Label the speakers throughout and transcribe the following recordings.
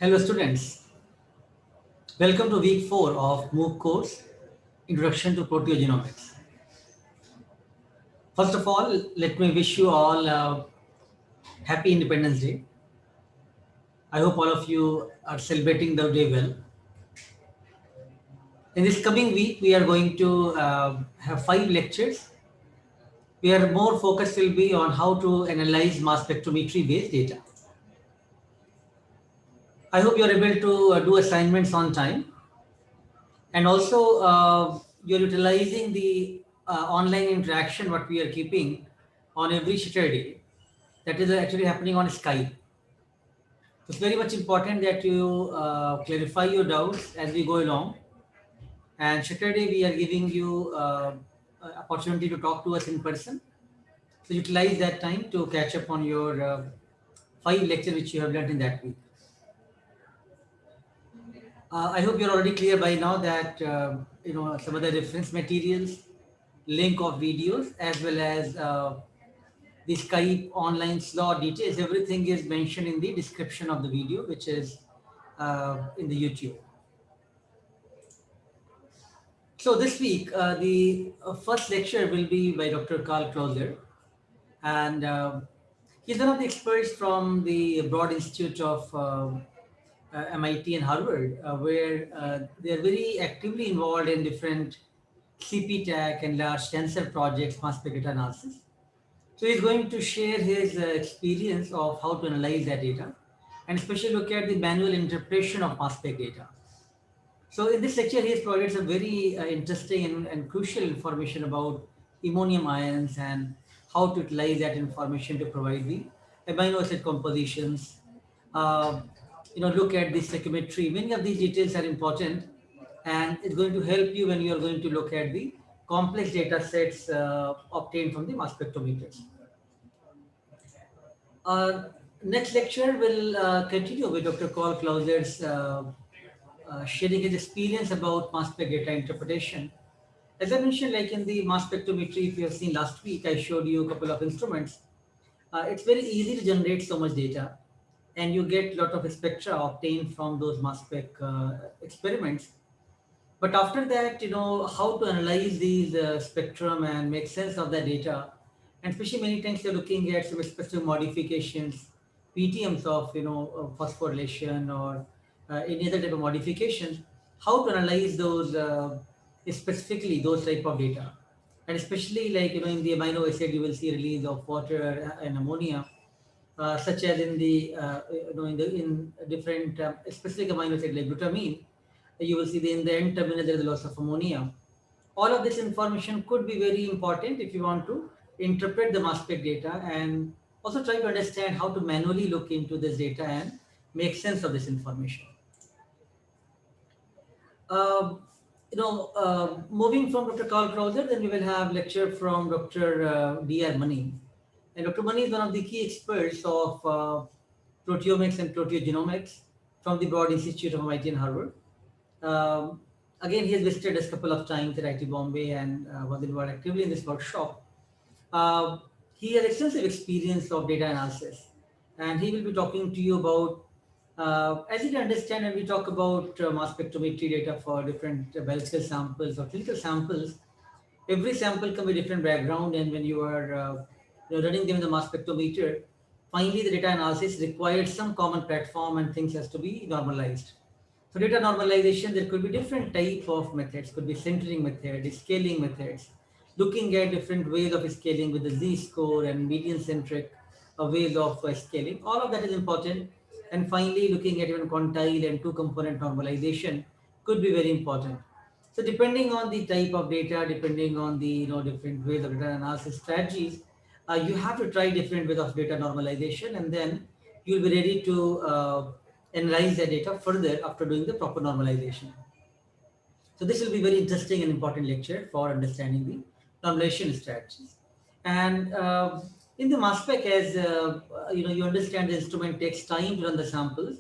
Speaker 1: Hello students, welcome to week 4 of MOOC course, Introduction to Proteogenomics. First of all, let me wish you all a happy Independence Day. I hope all of you are celebrating the day well. In this coming week, we are going to have 5 lectures where more focus will be on how to analyze mass spectrometry based data. I hope you are able to do assignments on time. And also, you're utilizing the online interaction what we are keeping on every Saturday. That is actually happening on Skype. It's very much important that you clarify your doubts as we go along. And Saturday we are giving you opportunity to talk to us in person. So utilize that time to catch up on your 5 lectures which you have learned in that week. I hope you're already clear by now that some of the reference materials, link of videos, as well as the Skype online slot details, everything is mentioned in the description of the video, which is in the YouTube. So this week, the first lecture will be by Dr. Carl Klauser, and he's one of the experts from the Broad Institute of MIT and Harvard, where they are very actively involved in different CP-TAC and large tensor projects, mass spec data analysis. So he's going to share his experience of how to analyze that data, and especially look at the manual interpretation of mass spec data. So in this lecture, he has provided some very interesting and crucial information about ammonium ions and how to utilize that information to provide the amino acid compositions. Look at the stoichiometry. Many of these details are important, and it's going to help you when you are going to look at the complex data sets obtained from the mass spectrometers. Next lecture will continue with Dr. Carl Klauser's sharing his experience about mass spec data interpretation. As I mentioned, like in the mass spectrometry, if you have seen last week, I showed you a couple of instruments. It's very easy to generate so much data, and you get a lot of spectra obtained from those mass spec experiments. But after that, how to analyze these spectrum and make sense of the data, and especially many times you're looking at some specific modifications, PTMs of phosphorylation or any other type of modifications, how to analyze those specifically those type of data, and especially like in the amino acid you will see release of water and ammonia, such as in the in different specific amino acid like glutamine, you will see in the end terminal there is a loss of ammonia. All of this information could be very important if you want to interpret the mass spec data and also try to understand how to manually look into this data and make sense of this information. Moving from Dr. Carl Klauser, then we will have lecture from Dr. D.R. Mani. And Dr. Mani is one of the key experts of proteomics and proteogenomics from the Broad Institute of MIT and Harvard. Again, he has visited us a couple of times at IIT Bombay and was involved actively in this workshop. He has extensive experience of data analysis, and he will be talking to you about, as you can understand, when we talk about mass spectrometry data for different biological samples or clinical samples, every sample can be different background, and when you are running them in the mass spectrometer, finally the data analysis requires some common platform and things has to be normalized. So data normalization, there could be different type of methods, could be centering method, scaling methods, looking at different ways of scaling with the z-score and median centric ways of scaling. All of that is important. And finally, looking at even quantile and two-component normalization could be very important. So depending on the type of data, depending on the different ways of data analysis strategies, you have to try different ways of data normalization, and then you'll be ready to analyze the data further after doing the proper normalization. So this will be very interesting and important lecture for understanding the normalization strategies. And in the mass spec, as you understand, the instrument takes time to run the samples.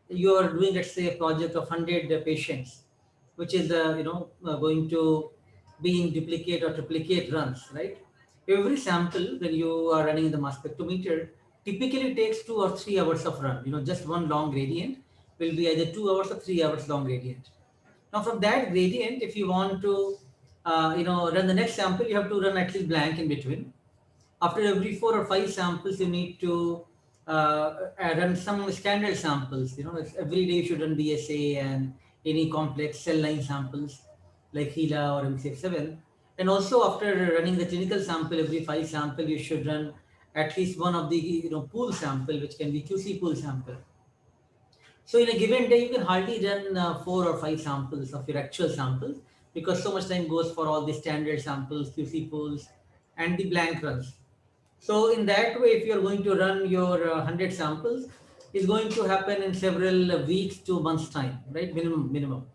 Speaker 1: You are doing, let's say, a project of 100 patients, which is going to be in duplicate or triplicate runs, right? Every sample, when you are running the mass spectrometer, typically takes 2 or 3 hours of run. Just one long gradient will be either 2 hours or 3 hours long gradient. Now from that gradient, if you want to run the next sample, you have to run at least blank in between. After every 4 or 5 samples, you need to run some standard samples. Every day you should run BSA and any complex cell line samples like HeLa or MCF7. And also after running the clinical sample, every 5 sample, you should run at least one of the pool sample, which can be QC pool sample. So in a given day, you can hardly run 4 or 5 samples of your actual samples because so much time goes for all the standard samples, QC pools, and the blank runs. So in that way, if you're going to run your 100 samples, it's going to happen in several weeks to months time, right? Minimum.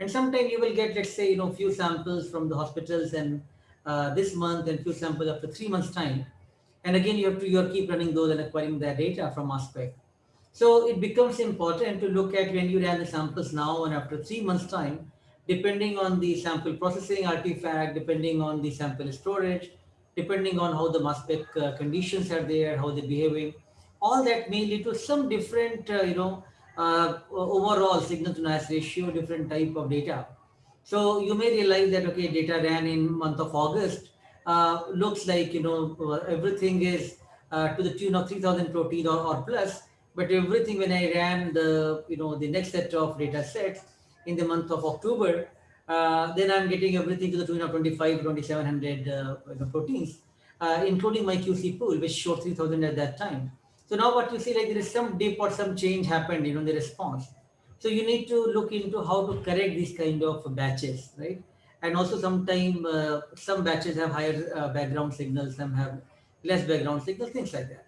Speaker 1: And sometime you will get, let's say, few samples from the hospitals and this month and few samples after 3 months time. And again, you keep running those and acquiring that data from mass spec. So it becomes important to look at when you ran the samples now and after 3 months time, depending on the sample processing artifact, depending on the sample storage, depending on how the mass spec conditions are there, how they're behaving, all that may lead to some different, overall signal to noise ratio, different type of data. So you may realize that, okay, data ran in month of August, looks like, everything is to the tune of 3000 protein or plus, but everything when I ran the next set of data sets in the month of October, then I'm getting everything to the tune of 2700 proteins, including my QC pool, which showed 3000 at that time. So now what you see, like there is some dip or some change happened, in the response. So you need to look into how to correct these kind of batches, right? And also sometimes some batches have higher background signals, some have less background signals, things like that.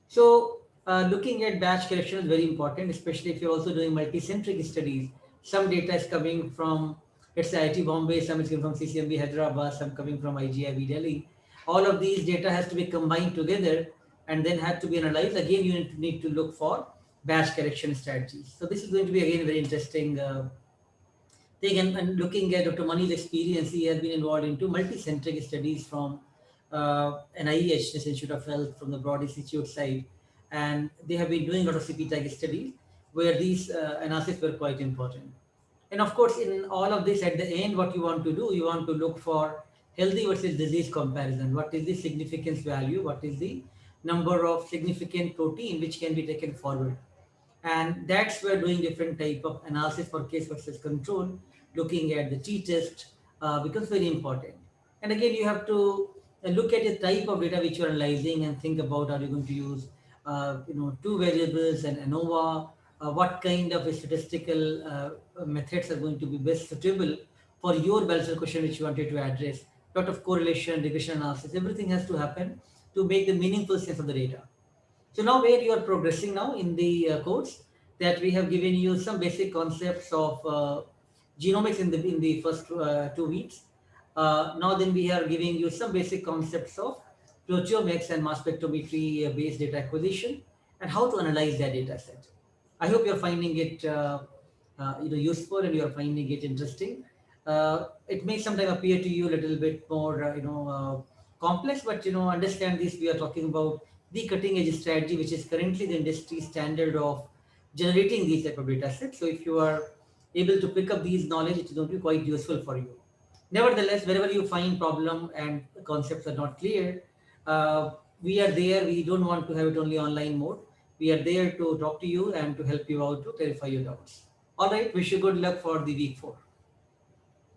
Speaker 1: So looking at batch correction is very important, especially if you're also doing multi-centric studies. Some data is coming from, let's say, IIT Bombay, some is coming from CCMB Hyderabad, some coming from IGIB Delhi. All of these data has to be combined together and then have to be analyzed. Again, you need to look for batch correction strategies. So this is going to be again very interesting thing. And looking at Dr. Mani's experience, he has been involved into multi-centric studies from NIH, National Institute of Health, from the Broad Institute side, and they have been doing a lot of CP-tag studies where these analyses were quite important. And of course, in all of this, at the end, what you want to do, you want to look for healthy versus disease comparison. What is the significance value? What is the number of significant protein which can be taken forward? And that's where doing different type of analysis for case versus control, looking at the t-test becomes very important. And again, you have to look at the type of data which you're analyzing and think about, are you going to use two variables and ANOVA, what kind of statistical methods are going to be best suitable for your Balcer question which you wanted to address. Lot of correlation, regression analysis, everything has to happen to make the meaningful sense of the data. So now where you are progressing now in the course, that we have given you some basic concepts of genomics in the first 2 weeks. Now then we are giving you some basic concepts of proteomics and mass spectrometry based data acquisition and how to analyze that data set. I hope you're finding it useful and you're finding it interesting. It may sometimes appear to you a little bit more complex, but understand this, we are talking about the cutting edge strategy, which is currently the industry standard of generating these type of data sets. So if you are able to pick up these knowledge, it is going to be quite useful for you. Nevertheless, wherever you find problem and concepts are not clear, we are there. We don't want to have it only online mode. We are there to talk to you and to help you out to clarify your doubts. All right, wish you good luck for the week 4.